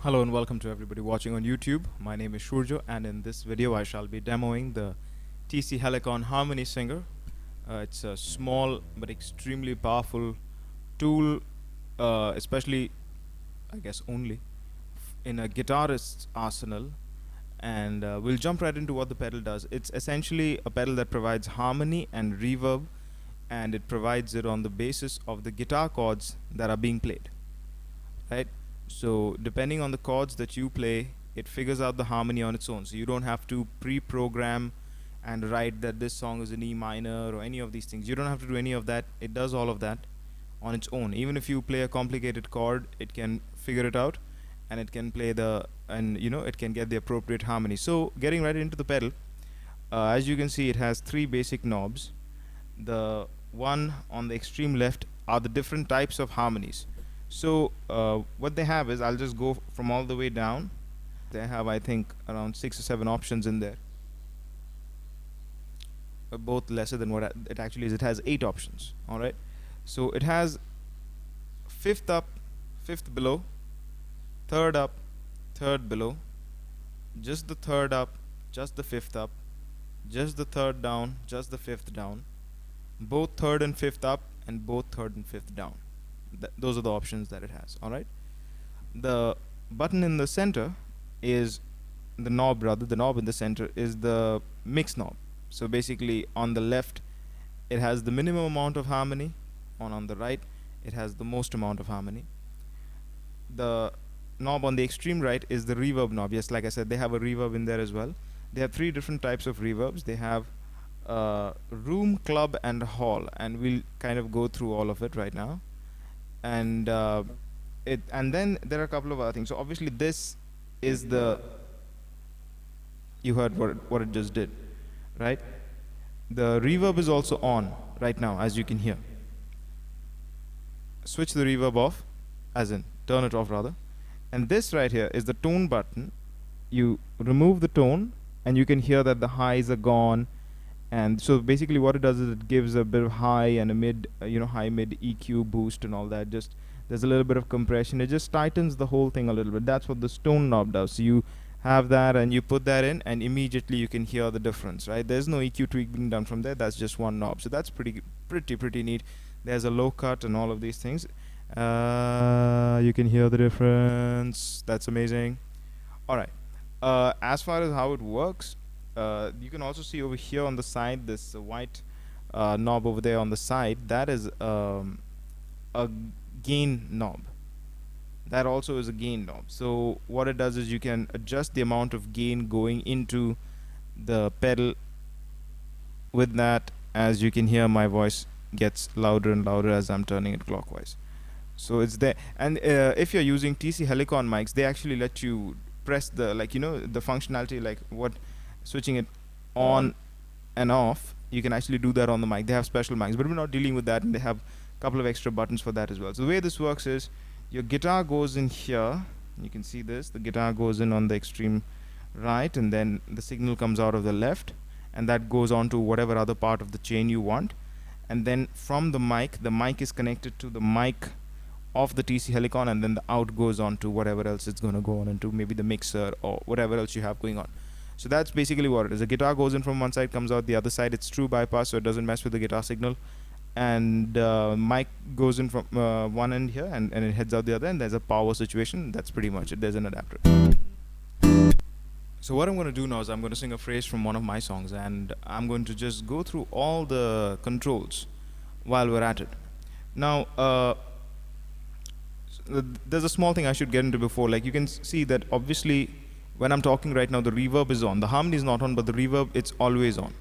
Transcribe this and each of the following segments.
Hello and welcome to everybody watching on YouTube. My name is Surjo, and in this video I shall be demoing the TC Helicon Harmony Singer. It's a small but extremely powerful tool, especially, I guess, only in a guitarist's arsenal. And we'll jump right into what the pedal does. It's essentially a pedal that provides harmony and reverb, and it provides it on the basis of the guitar chords that are being played, right? So depending on the chords that you play, it figures out the harmony on its own. So you don't have to pre-program and write that this song is in E minor or any of these things. You don't have to do any of that. It does all of that on its own. Even if you play a complicated chord, it can figure it out, and it can play it can get the appropriate harmony. So getting right into the pedal, as you can see, it has three basic knobs. The one on the extreme left are the different types of harmonies. So what they have is, I'll just go from all the way down. They have, I think, around 6 or 7 options in there, both lesser than what it actually is. It has 8 options. All right, so it has fifth up, fifth below, third up, third below, just the third up, just the fifth up, just the third down, just the fifth down, both third and fifth up, and both third and fifth down. Those are the options that it has. All right, the button in the center is the knob, the knob in the center is the mix knob. So basically, on the left it has the minimum amount of harmony, on the right it has the most amount of harmony. The knob on the extreme right is the reverb knob. Yes, like I said, they have a reverb in there as well. They have 3 different types of reverbs. They have room, club, and hall, and we'll kind of go through all of it right now. And then there are a couple of other things. So obviously this is you heard what it just did, right? The reverb is also on right now, as you can hear. Switch the reverb off, as in turn it off rather. And this right here is the tone button. You remove the tone and you can hear that the highs are gone. And so basically what it does is it gives a bit of high and a mid, high mid EQ boost and all that. Just there's a little bit of compression. It just tightens the whole thing a little bit. That's what the tone knob does. So you have that and you put that in, and immediately you can hear the difference, right? There's no EQ tweak being done from there. That's just one knob. So that's pretty neat. There's a low cut and all of these things. You can hear the difference. That's amazing. All right. As far as how it works, you can also see over here on the side this white knob over there on the side. That is a gain knob. That also is a gain knob. So what it does is you can adjust the amount of gain going into the pedal. With that, as you can hear, my voice gets louder and louder as I'm turning it clockwise. So it's there. And if you're using TC Helicon mics, they actually let you press the the functionality, like switching it on and off. You can actually do that on the mic. They have special mics, but we're not dealing with that, and they have a couple of extra buttons for that as well. So the way this works is, your guitar goes in here. You can see this. The guitar goes in on the extreme right, and then the signal comes out of the left, and that goes on to whatever other part of the chain you want. And then from the mic is connected to the mic of the TC Helicon, and then the out goes on to whatever else it's going to go on into, maybe the mixer or whatever else you have going on. So that's basically what it is. The guitar goes in from one side, comes out the other side. It's true bypass, so it doesn't mess with the guitar signal. And mic goes in from one end here, and it heads out the other, and there's a power situation. That's pretty much it. There's an adapter. So what I'm going to do now is I'm going to sing a phrase from one of my songs, and I'm going to just go through all the controls while we're at it. Now, there's a small thing I should get into before. Like, you can see that obviously when I'm talking right now, the reverb is on. The harmony is not on, but the reverb, it's always on.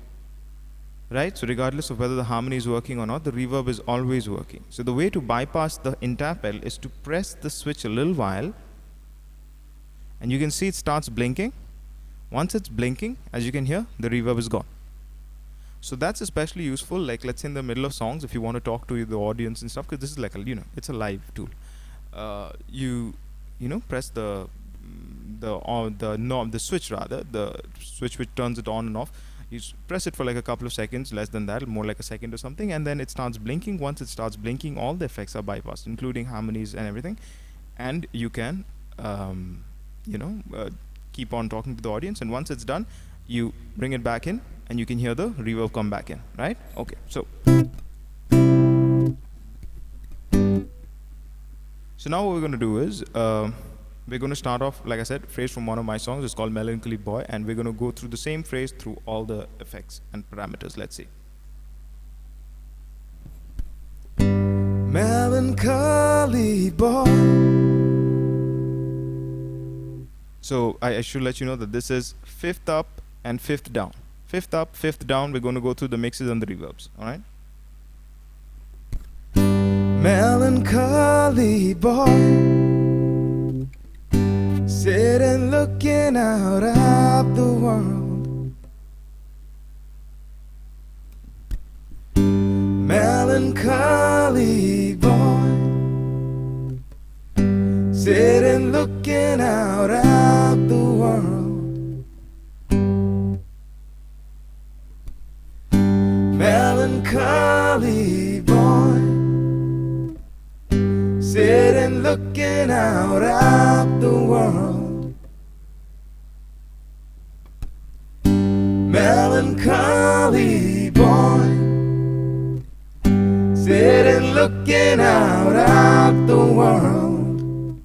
Right? So regardless of whether the harmony is working or not, the reverb is always working. So the way to bypass the entire pedal is to press the switch a little while, and you can see it starts blinking. Once it's blinking, as you can hear, the reverb is gone. So that's especially useful, like let's say in the middle of songs, if you want to talk to the audience and stuff, because this is like it's a live tool. You press the knob, the switch rather, the switch which turns it on and off. You press it for like a couple of seconds, less than that, more like a second or something, and then it starts blinking. Once it starts blinking, all the effects are bypassed, including harmonies and everything, and you can um, you know, keep on talking to the audience, and once it's done, you bring it back in, and you can hear the reverb come back in, right? Okay, so now what we're going to do is we're going to start off, like I said, phrase from one of my songs. It's called Melancholy Boy, and we're going to go through the same phrase through all the effects and parameters. Let's see. Melancholy boy. So I should let you know that this is fifth up and fifth down. Fifth up, fifth down. We're going to go through the mixes and the reverbs. All right. Melancholy boy, sitting looking out at the world. Melancholy boy, sitting looking out at the world. Melancholy boy, sitting looking out at the world. Melancholy boy, sitting looking out at the world.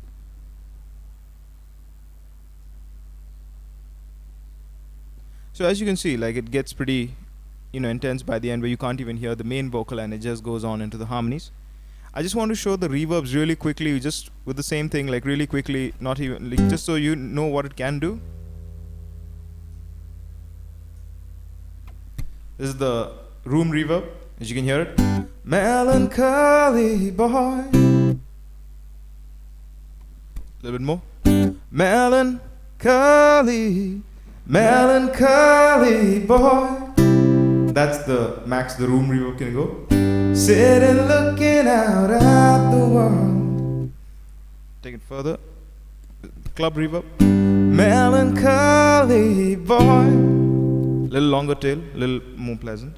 So as you can see, like, it gets pretty, intense by the end, where you can't even hear the main vocal and it just goes on into the harmonies. I just want to show the reverbs really quickly, just with the same thing, like really quickly, not even, like, just so you know what it can do. This is the room reverb, as you can hear it. Melancholy boy. A little bit more. Melancholy, melancholy boy. That's the max the room reverb can go. Sitting looking out at the world. Take it further. Club reverb. Melancholy boy. Little longer tail, little more pleasant.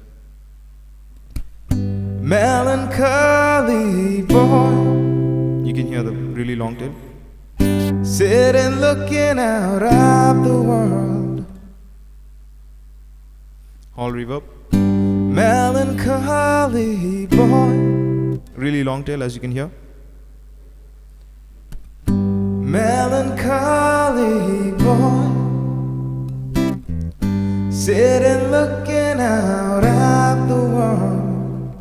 Melancholy boy. You can hear the really long tail. Sitting looking out at the world. Hall reverb. Melancholy boy. Really long tail, as you can hear. Melancholy boy, sitting looking out at the world.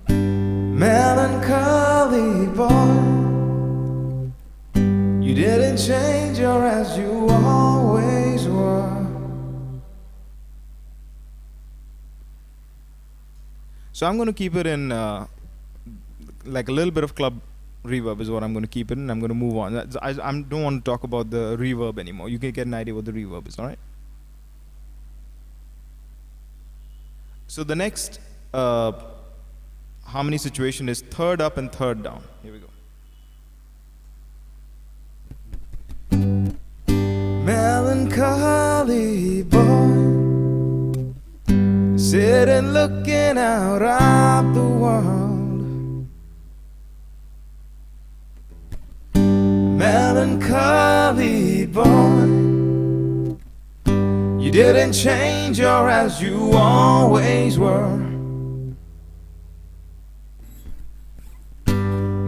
Melancholy boy, you didn't change, you're as you always were. So I'm going to keep it in like a little bit of club reverb is what I'm going to keep it in. I'm going to move on. I don't want to talk about the reverb anymore. You can get an idea what the reverb is, alright? So the next harmony situation is third up and third down. Here we go. Melancholy boy, sitting looking out at the world. Melancholy boy, you didn't change, you're as you always were.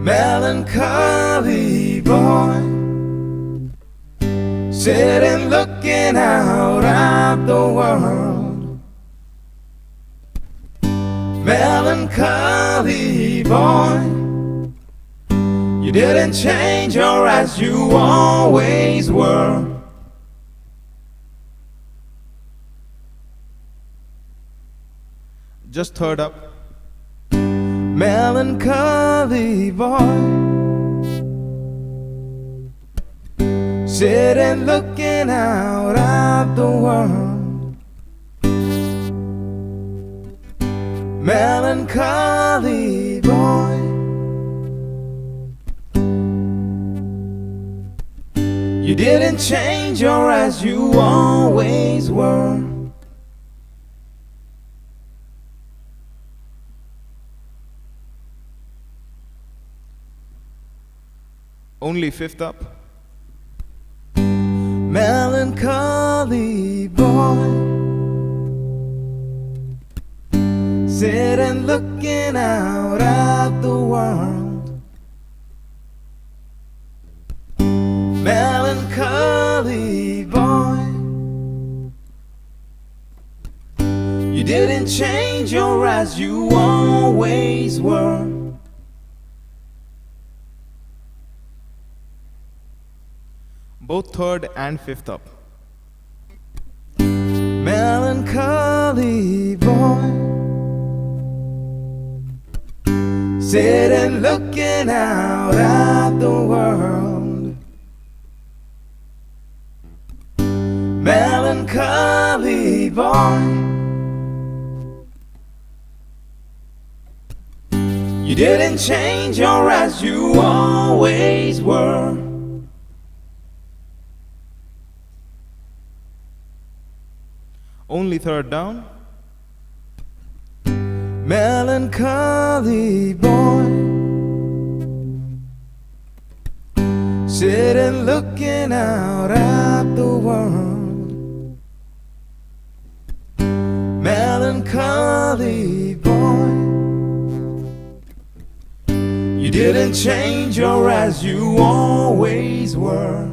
Melancholy boy, sitting looking out at the world. Melancholy boy, you didn't change, you're as you always were. Just third up. Melancholy boy, sitting looking out at the world. Melancholy boy, you didn't change, you're as you always were. Only fifth up. Melancholy boy, sitting looking out at the world. Melancholy boy, you didn't change your as you always were. Both third and fifth up. Melancholy boy, sitting looking out at the world. Melancholy boy, you didn't change your as you always were. Only third down. Melancholy boy, sitting looking out at the world. Melancholy boy, you didn't change your as you always were.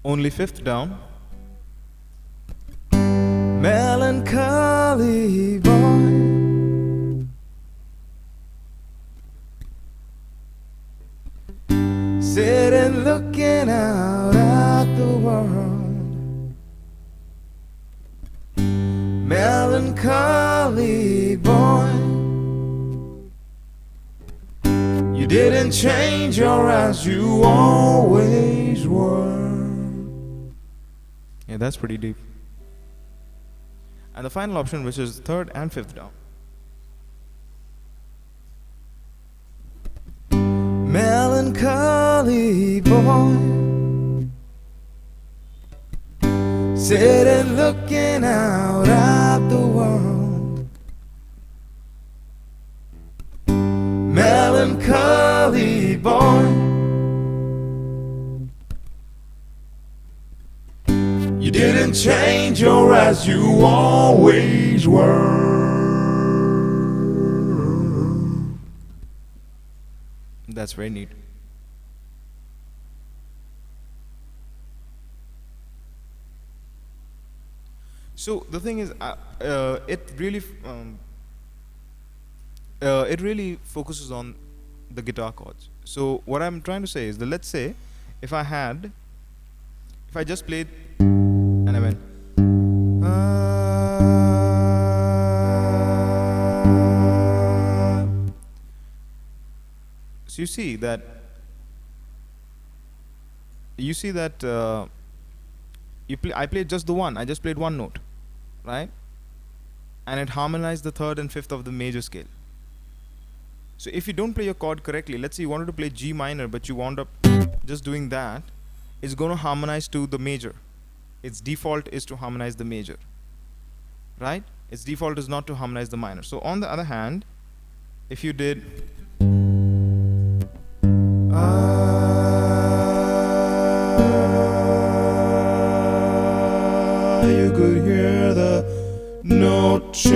Only fifth down. Melancholy boy, sitting looking out at the world. Melancholy boy, you didn't change your as you always were. Yeah, that's pretty deep. And the final option, which is third and fifth down. Melancholy boy, sitting looking out at the world. Melancholy boy, you didn't change your as you always were. That's very neat. So the thing is, it really focuses on the guitar chords. So what I'm trying to say is that, let's say if I just played and I went so you see that I played just the one. I just played one note, right? And it harmonized the third and fifth of the major scale. So if you don't play your chord correctly, let's say you wanted to play G minor, but you wound up just doing that, it's going to harmonize to the major. Its default is to harmonize the major, right? Its default is not to harmonize the minor. So on the other hand, if you did you could hear the note change.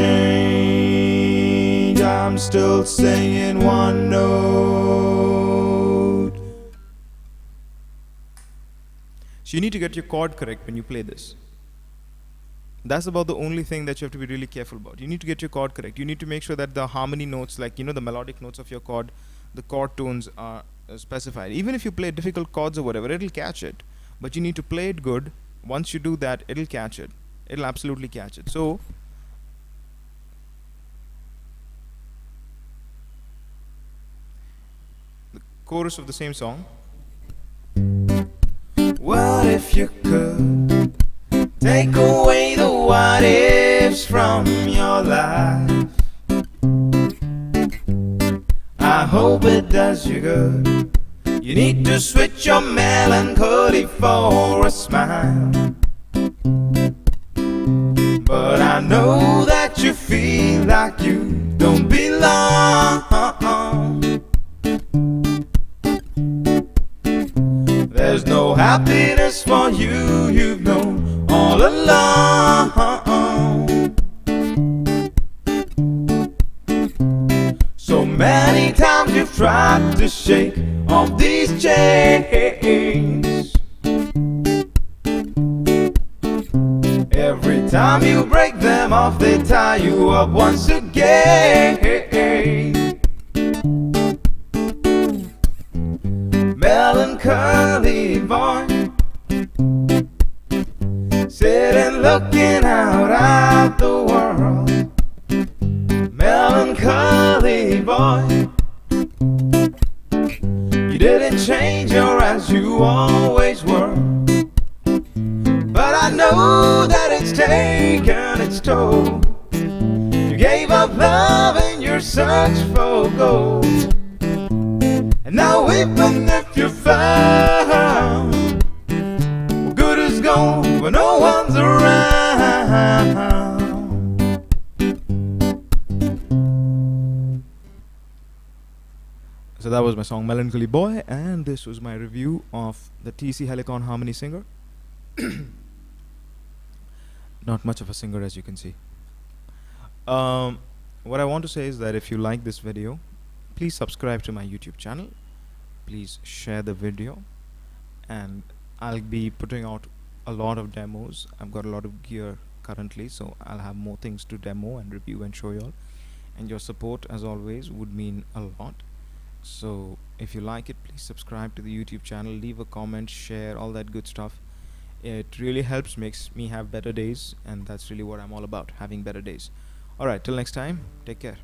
I'm still singing one note. So you need to get your chord correct when you play this. That's about the only thing that you have to be really careful about. You need to get your chord correct. You need to make sure that the harmony notes, like the melodic notes of your chord, the chord tones are specified. Even if you play difficult chords or whatever, it'll catch it. But you need to play it good. Once you do that, it'll catch it. It'll absolutely catch it. So the chorus of the same song. What if you could take away the what ifs from your life? I hope it does you good. You need to switch your melancholy for a smile. But I know that you feel like you don't belong. just for you, you've known all along. So many times you've tried to shake off these chains. Every time you break them off, they tie you up once again. Melancholy boy, sitting looking out the world. Melancholy boy, you didn't change your as you always were. But I know that it's taken its toll. You gave up love in your search for gold. And now even if you're found, what good is gone when no one's around. So that was my song Melancholy Boy, and this was my review of the TC Helicon Harmony Singer. Not much of a singer, as you can see. What I want to say is that if you like this video, please subscribe to my YouTube channel. Please share the video, and I'll be putting out a lot of demos. I've got a lot of gear currently, so I'll have more things to demo and review and show y'all. And your support, as always, would mean a lot. So if you like it, please subscribe to the YouTube channel, leave a comment, share, all that good stuff. It really helps, makes me have better days, and that's really what I'm all about, having better days. Alright, till next time, take care.